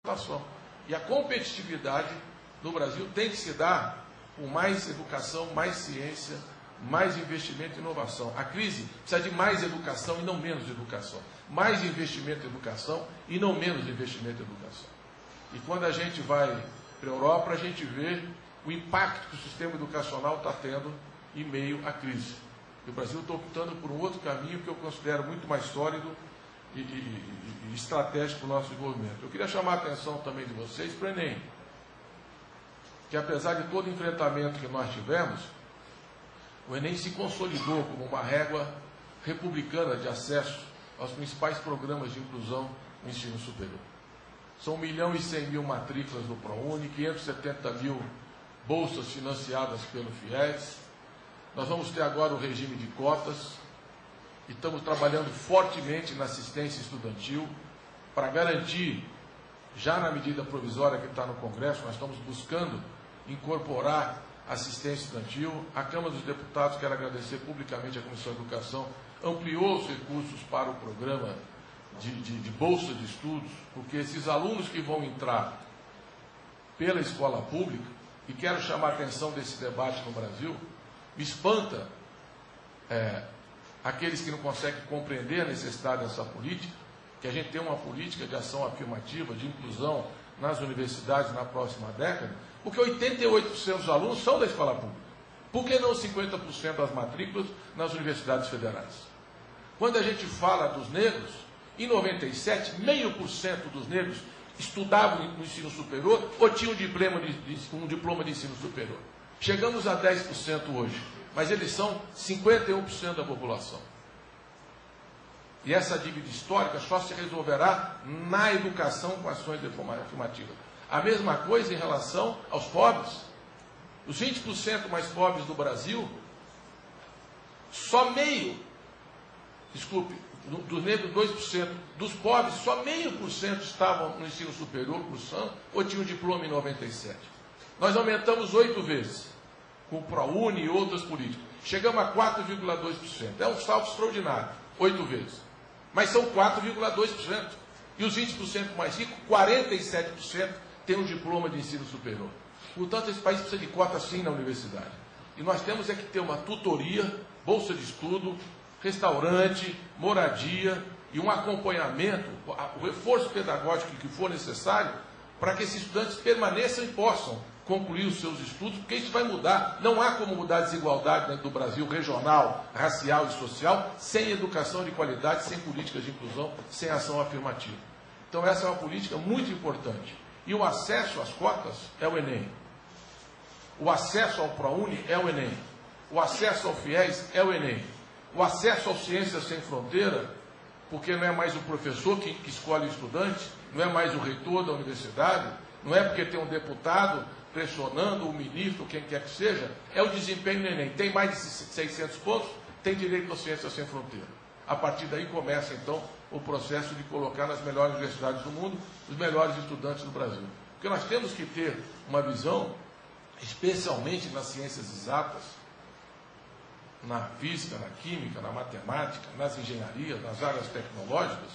educação. E a competitividade no Brasil tem que se dar por mais educação, mais ciência, mais investimento e inovação. A crise precisa de mais educação e não menos educação. Mais investimento em educação e não menos investimento em educação. E quando a gente vai para a Europa, a gente vê o impacto que o sistema educacional está tendo em meio à crise. E o Brasil está optando por um outro caminho que eu considero muito mais sólido e estratégico para o nosso desenvolvimento. Eu queria chamar a atenção também de vocês para o Enem, que apesar de todo o enfrentamento que nós tivemos, o Enem se consolidou como uma régua republicana de acesso aos principais programas de inclusão no ensino superior. São 1.100.000 matrículas do ProUni, 570.000 bolsas financiadas pelo FIES. Nós vamos ter agora o regime de cotas e estamos trabalhando fortemente na assistência estudantil para garantir, já na medida provisória que está no Congresso, nós estamos buscando incorporar assistência estudantil. A Câmara dos Deputados, quero agradecer publicamente à Comissão de Educação, ampliou os recursos para o programa de bolsa de estudos, porque esses alunos que vão entrar pela escola pública, e quero chamar a atenção desse debate no Brasil, me espanta aqueles que não conseguem compreender a necessidade dessa política, que a gente tem uma política de ação afirmativa, de inclusão nas universidades na próxima década, porque 88% dos alunos são da escola pública. Por que não 50% das matrículas nas universidades federais? Quando a gente fala dos negros, em 97, 0,5% dos negros estudavam no ensino superior ou tinham um diploma de ensino superior. Chegamos a 10% hoje, mas eles são 51% da população. E essa dívida histórica só se resolverá na educação com ações afirmativas. A mesma coisa em relação aos pobres. Os 20% mais pobres do Brasil, só dos negros 2%, dos pobres só 0,5% estavam no ensino superior, cursando, ou tinham diploma em 97. Nós aumentamos 8 vezes, com o ProUni e outras políticas. Chegamos a 4,2%. É um salto extraordinário, 8 vezes. Mas são 4,2%. E os 20% mais ricos, 47%, têm um diploma de ensino superior. Portanto, esse país precisa de cota sim na universidade. E nós temos que ter uma tutoria, bolsa de estudo, restaurante, moradia e um acompanhamento, o reforço pedagógico que for necessário para que esses estudantes permaneçam e possam concluir os seus estudos, porque isso vai mudar. Não há como mudar a desigualdade dentro do Brasil regional, racial e social sem educação de qualidade, sem políticas de inclusão, sem ação afirmativa. Então essa é uma política muito importante. E o acesso às cotas é o Enem. O acesso ao ProUni é o Enem. O acesso ao FIES é o Enem. O acesso ao Ciências Sem Fronteira, porque não é mais o professor que escolhe o estudante, não é mais o reitor da universidade, não é porque tem um deputado pressionando o ministro, quem quer que seja, é o desempenho do Enem. Tem mais de 600 pontos, tem direito ao Ciências Sem Fronteira. A partir daí começa, então, o processo de colocar nas melhores universidades do mundo os melhores estudantes do Brasil. Porque nós temos que ter uma visão, especialmente nas ciências exatas, na física, na química, na matemática, nas engenharias, nas áreas tecnológicas,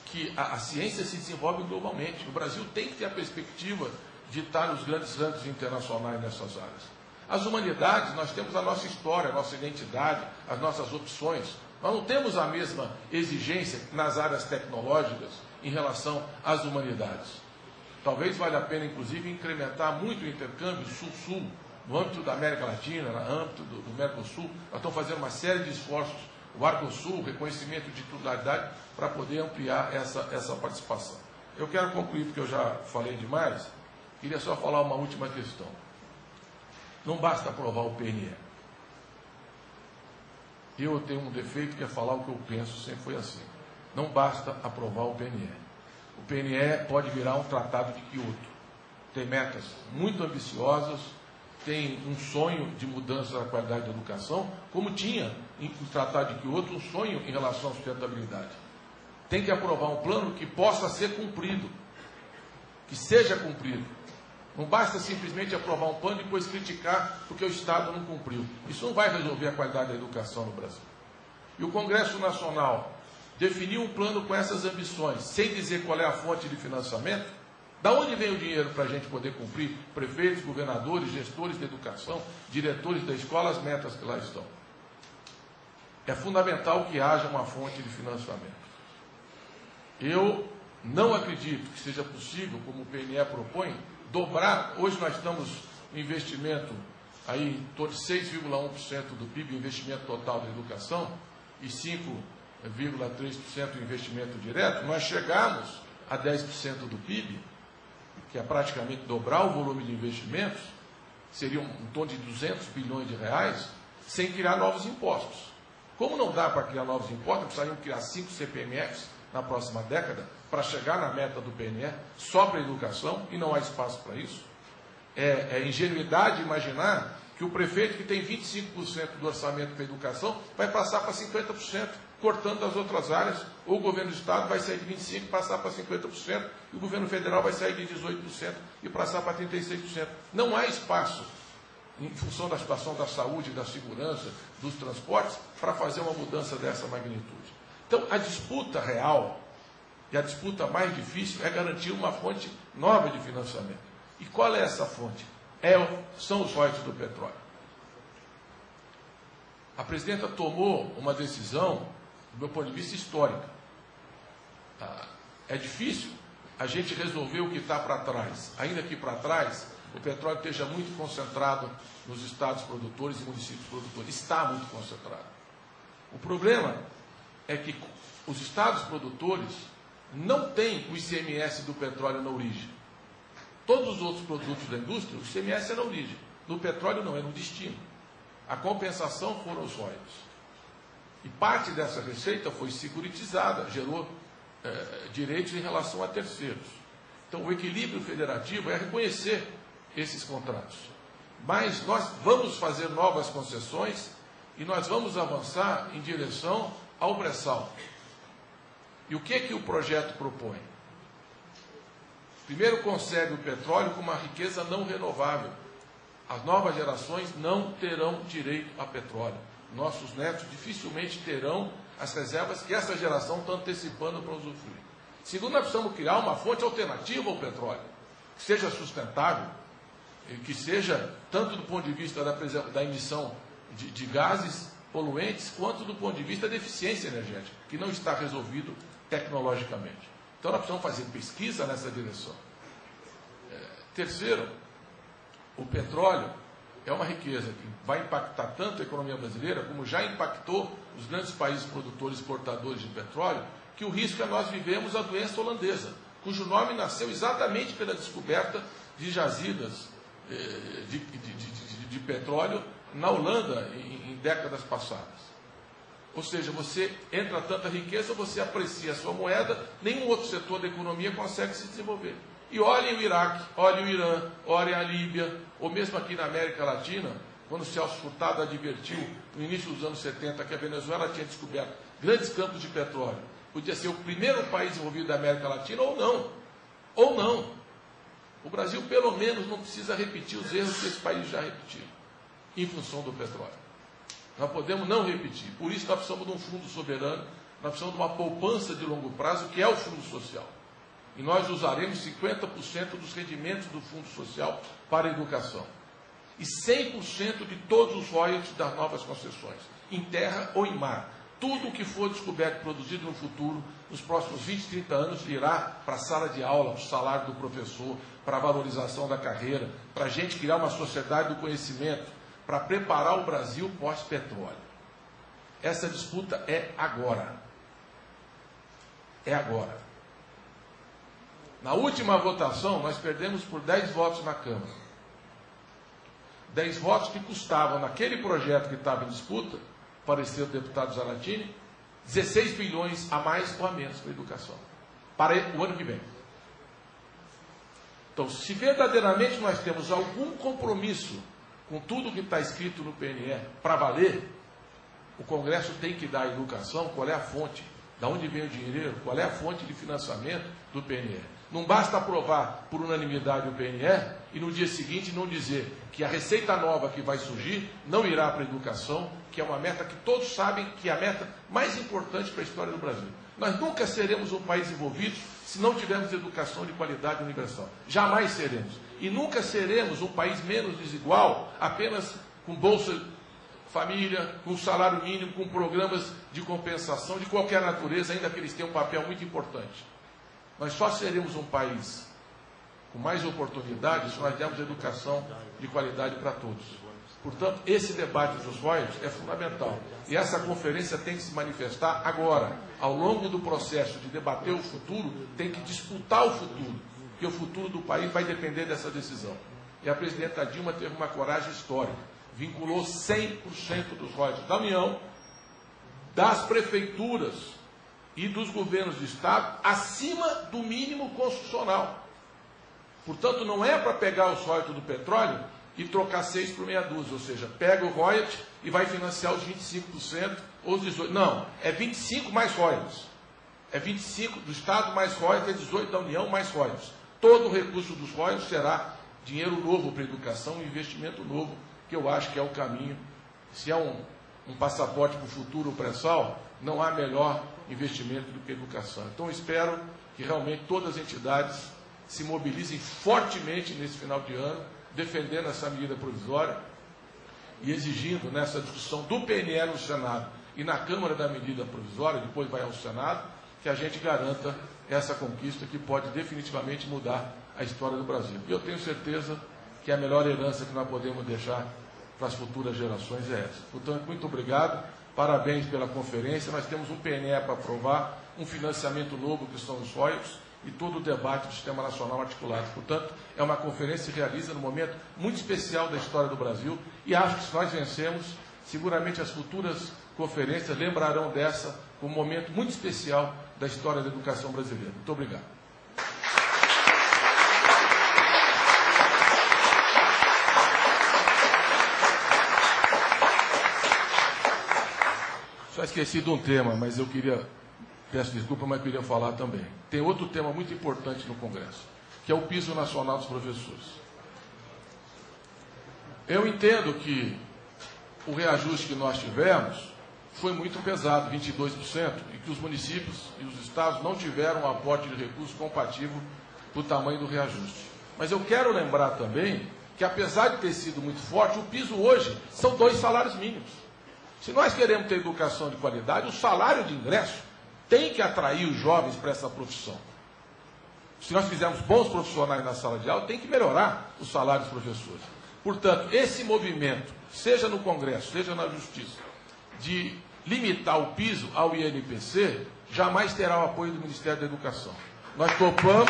que a ciência se desenvolve globalmente. O Brasil tem que ter a perspectiva de estar nos grandes rankings internacionais nessas áreas. As humanidades, nós temos a nossa história, a nossa identidade, as nossas opções. Nós não temos a mesma exigência nas áreas tecnológicas em relação às humanidades. Talvez valha a pena, inclusive, incrementar muito o intercâmbio sul-sul, no âmbito da América Latina, no âmbito do Mercosul. Nós estamos fazendo uma série de esforços, o Arcosul, o reconhecimento de titularidade, para poder ampliar essa participação. Eu quero concluir, porque eu já falei demais, queria só falar uma última questão. Não basta aprovar o PNE. Eu tenho um defeito que é falar o que eu penso, sempre foi assim. Não basta aprovar o PNE. O PNE pode virar um tratado de Kyoto. Tem metas muito ambiciosas, tem um sonho de mudança da qualidade da educação, como tinha no Tratado de Kyoto um sonho em relação à sustentabilidade. Tem que aprovar um plano que possa ser cumprido, que seja cumprido. Não basta simplesmente aprovar um plano e depois criticar porque o Estado não cumpriu. Isso não vai resolver a qualidade da educação no Brasil. E o Congresso Nacional definiu um plano com essas ambições, sem dizer qual é a fonte de financiamento, Da onde vem o dinheiro para a gente poder cumprir, prefeitos, governadores, gestores da educação, diretores da escola, as metas que lá estão? É fundamental que haja uma fonte de financiamento. Eu não acredito que seja possível, como o PNE propõe, dobrar. Hoje nós estamos no investimento aí em torno de 6,1% do PIB, investimento total da educação, e 5,3% do investimento direto. Nós chegamos a 10% do PIB, que é praticamente dobrar o volume de investimentos, seria em torno de 200 bilhões de reais, sem criar novos impostos. Como não dá para criar novos impostos, precisariam criar 5 CPMFs na próxima década para chegar na meta do PNE, só para a educação, e não há espaço para isso. É ingenuidade imaginar que o prefeito que tem 25% do orçamento para a educação vai passar para 50%, cortando das outras áreas, ou o governo do Estado vai sair de 25% e passar para 50%, e o governo federal vai sair de 18% e passar para 36%. Não há espaço, em função da situação da saúde, da segurança, dos transportes, para fazer uma mudança dessa magnitude. Então, a disputa real, e a disputa mais difícil, é garantir uma fonte nova de financiamento. E qual é essa fonte? São os royalties do petróleo. A presidenta tomou uma decisão, do meu ponto de vista, histórica. É difícil a gente resolver o que está para trás. Ainda que para trás o petróleo esteja muito concentrado nos estados produtores e municípios produtores. Está muito concentrado. O problema é que os estados produtores não têm o ICMS do petróleo na origem. Todos os outros produtos da indústria, o ICMS é na origem. No petróleo não, é no destino. A compensação foram os royalties. E parte dessa receita foi securitizada, gerou direitos em relação a terceiros. Então, o equilíbrio federativo é reconhecer esses contratos. Mas nós vamos fazer novas concessões e nós vamos avançar em direção ao pré-sal. E o que o projeto propõe? Primeiro, concebe o petróleo como uma riqueza não renovável. As novas gerações não terão direito a petróleo. Nossos netos dificilmente terão as reservas que essa geração está antecipando para usufruir. Segundo, nós precisamos criar uma fonte alternativa ao petróleo, que seja sustentável, que seja tanto do ponto de vista da emissão de gases poluentes, quanto do ponto de vista da eficiência energética, que não está resolvido tecnologicamente. Então, nós precisamos fazer pesquisa nessa direção. Terceiro, o petróleo é uma riqueza que vai impactar tanto a economia brasileira, como já impactou os grandes países produtores e exportadores de petróleo, que o risco é nós vivemos a doença holandesa, cujo nome nasceu exatamente pela descoberta de jazidas de petróleo na Holanda em décadas passadas. Ou seja, você entra tanta riqueza, você aprecia a sua moeda, nenhum outro setor da economia consegue se desenvolver. E olhem o Iraque, olhem o Irã, olhem a Líbia, ou mesmo aqui na América Latina, quando o Celso Furtado advertiu, no início dos anos 70, que a Venezuela tinha descoberto grandes campos de petróleo. Podia ser o primeiro país envolvido da América Latina ou não. Ou não. O Brasil, pelo menos, não precisa repetir os erros que esse país já repetiu, em função do petróleo. Nós podemos não repetir. Por isso, nós precisamos de um fundo soberano, nós precisamos de uma poupança de longo prazo, que é o Fundo Social. E nós usaremos 50% dos rendimentos do Fundo Social para a educação. E 100% de todos os royalties das novas concessões, em terra ou em mar. Tudo o que for descoberto e produzido no futuro, nos próximos 20, 30 anos, irá para a sala de aula, para o salário do professor, para a valorização da carreira, para a gente criar uma sociedade do conhecimento, para preparar o Brasil pós-petróleo. Essa disputa é agora. É agora. Na última votação, nós perdemos por 10 votos na Câmara. 10 votos que custavam, naquele projeto que estava em disputa, parecia o deputado Zaratini, 16 bilhões a mais ou a menos para a educação, para o ano que vem. Então, se verdadeiramente nós temos algum compromisso com tudo que está escrito no PNE para valer, o Congresso tem que dar à educação qual é a fonte, de onde vem o dinheiro, qual é a fonte de financiamento do PNE. Não basta aprovar por unanimidade o PNE e no dia seguinte não dizer que a receita nova que vai surgir não irá para a educação, que é uma meta que todos sabem que é a meta mais importante para a história do Brasil. Nós nunca seremos um país envolvido se não tivermos educação de qualidade universal. Jamais seremos. E nunca seremos um país menos desigual apenas com Bolsa Família, com salário mínimo, com programas de compensação de qualquer natureza, ainda que eles tenham um papel muito importante. Nós só seremos um país com mais oportunidades se nós dermos educação de qualidade para todos. Portanto, esse debate dos royalties é fundamental. E essa conferência tem que se manifestar agora. Ao longo do processo de debater o futuro, tem que disputar o futuro. Porque o futuro do país vai depender dessa decisão. E a presidenta Dilma teve uma coragem histórica. Vinculou 100% dos royalties da União, das prefeituras e dos governos de Estado, acima do mínimo constitucional. Portanto, não é para pegar os royalties do petróleo e trocar 6 por meia dúzia, ou seja, pega o royalties e vai financiar os 25% ou os 18%. Não, é 25 mais royalties. É 25 do Estado mais royalties, é 18 da União mais royalties. Todo o recurso dos royalties será dinheiro novo para a educação, um investimento novo, que eu acho que é o caminho. Se é um passaporte para o futuro pré-sal, não há melhor investimento do que a educação. Então, eu espero que realmente todas as entidades se mobilizem fortemente nesse final de ano, defendendo essa medida provisória e exigindo nessa discussão do PNE no Senado e na Câmara da medida provisória, depois vai ao Senado, que a gente garanta essa conquista que pode definitivamente mudar a história do Brasil. E eu tenho certeza que a melhor herança que nós podemos deixar para as futuras gerações é essa. Portanto, muito obrigado, parabéns pela conferência. Nós temos um PNE para aprovar, um financiamento novo que são os royalties e todo o debate do Sistema Nacional articulado. Portanto, é uma conferência que se realiza num momento muito especial da história do Brasil e acho que se nós vencemos, seguramente as futuras conferências lembrarão dessa como um momento muito especial da história da educação brasileira. Muito obrigado. Só esqueci de um tema, mas eu queria, peço desculpa, mas queria falar também. Tem outro tema muito importante no Congresso, que é o piso nacional dos professores. Eu entendo que o reajuste que nós tivemos foi muito pesado, 22%, e que os municípios e os estados não tiveram um aporte de recursos compatível para o tamanho do reajuste. Mas eu quero lembrar também que, apesar de ter sido muito forte, o piso hoje são 2 salários mínimos. Se nós queremos ter educação de qualidade, o salário de ingresso tem que atrair os jovens para essa profissão. Se nós fizermos bons profissionais na sala de aula, tem que melhorar o salário dos professores. Portanto, esse movimento, seja no Congresso, seja na Justiça, de limitar o piso ao INPC, jamais terá o apoio do Ministério da Educação. Nós topamos,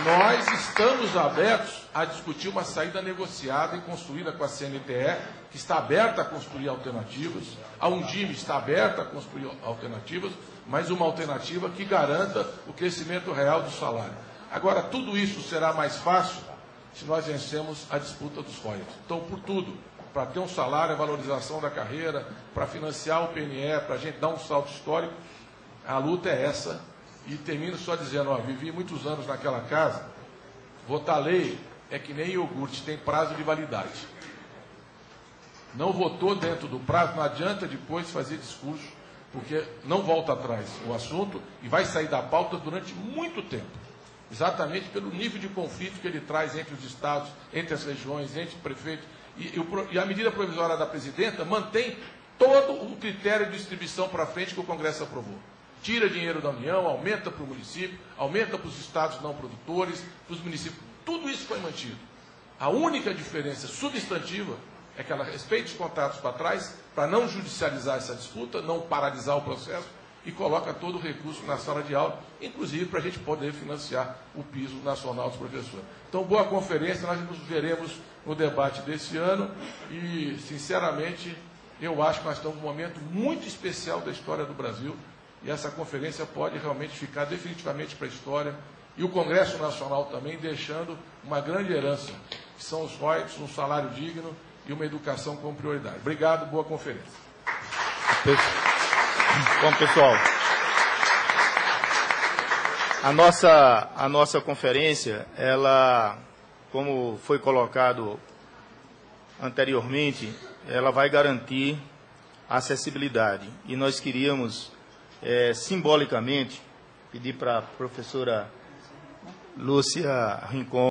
nós estamos abertos a discutir uma saída negociada e construída com a CNTE, que está aberta a construir alternativas, a Undime está aberta a construir alternativas, mas uma alternativa que garanta o crescimento real do salário. Agora, tudo isso será mais fácil se nós vencemos a disputa dos royalties. Então, por tudo, para ter um salário, a valorização da carreira, para financiar o PNE, para a gente dar um salto histórico, a luta é essa. E termino só dizendo, vivi muitos anos naquela casa, votar lei é que nem iogurte, tem prazo de validade. Não votou dentro do prazo, não adianta depois fazer discurso, porque não volta atrás o assunto e vai sair da pauta durante muito tempo. Exatamente pelo nível de conflito que ele traz entre os estados, entre as regiões, entre prefeitos. E a medida provisória da presidenta mantém todo o critério de distribuição para frente que o Congresso aprovou. Tira dinheiro da União, aumenta para o município, aumenta para os estados não produtores, para os municípios. Tudo isso foi mantido. A única diferença substantiva é que ela respeita os contratos para trás, para não judicializar essa disputa, não paralisar o processo, e coloca todo o recurso na sala de aula, inclusive para a gente poder financiar o piso nacional dos professores. Então, boa conferência, nós nos veremos no debate desse ano e, sinceramente, eu acho que nós estamos num momento muito especial da história do Brasil e essa conferência pode realmente ficar definitivamente para a história e o Congresso Nacional também deixando uma grande herança, que são os royalties, um salário digno e uma educação com prioridade. Obrigado, boa conferência. Bom, pessoal, a nossa conferência, ela, como foi colocado anteriormente, ela vai garantir a acessibilidade. E nós queríamos simbolicamente, pedir para a professora Lúcia Rincon